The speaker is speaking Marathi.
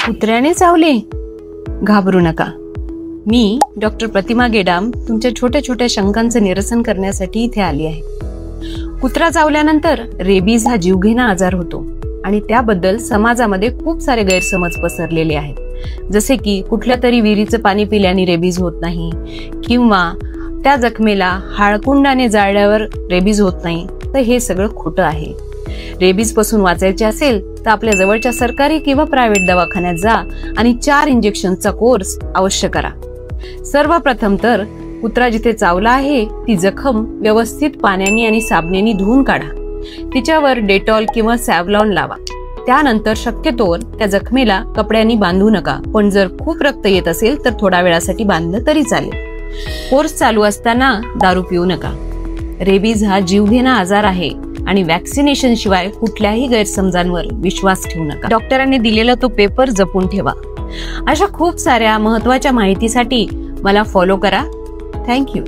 कुत्र्याने चावले? घाबरू नका. मी डॉक्टर प्रतिमा गेडाम तुमच्या छोट्या छोट्या शंकांचं निरसन करण्यासाठी इथे आली आहे. कुत्रा चावल्यानंतर रेबीज हा जीवघेणा आजार होतो आणि त्याबद्दल समाजामध्ये खूप सारे गैरसमज पसरलेले आहेत. जसे की कुठल्या तरी विहिरीचं पाणी पिल्याने रेबीज होत नाही, किंवा त्या जखमेला हाळकुंडाने जाळल्यावर रेबीज होत नाही. तर हे सगळं खोटं आहे. रेबीज पासून वाचायचे असेल तर आपल्या जवळच्या सरकारी किंवा प्रायव्हेट दवाखान्यात जा आणि 4 इंजेक्शनचा कोर्स अवश्य करा. सर्वप्रथम तर कुत्रा जिथे चावला आहे ती जखम व्यवस्थित पाण्याने आणि साबणाने धुवून काढा. तिच्यावर डेटॉल किंवा सॅव्लॉन लावा. त्यानंतर शक्यतोवर त्या जखमेला कपड्यांनी बांधू नका, पण जर खूप रक्त येत असेल तर थोड्या वेळासाठी बांधलं तरी चालेल. कोर्स चालू असताना दारू पिऊ नका. रेबीज हा जीवघेणा आजार आहे आणि वॅक्सिनेशन शिवाय कुठल्याही गैरसमजांवर विश्वास ठेवू नका. डॉक्टरांनी दिलेला तो पेपर जपून ठेवा. अशा खूप साऱ्या महत्त्वाच्या माहितीसाठी मला फॉलो करा. थँक्यू.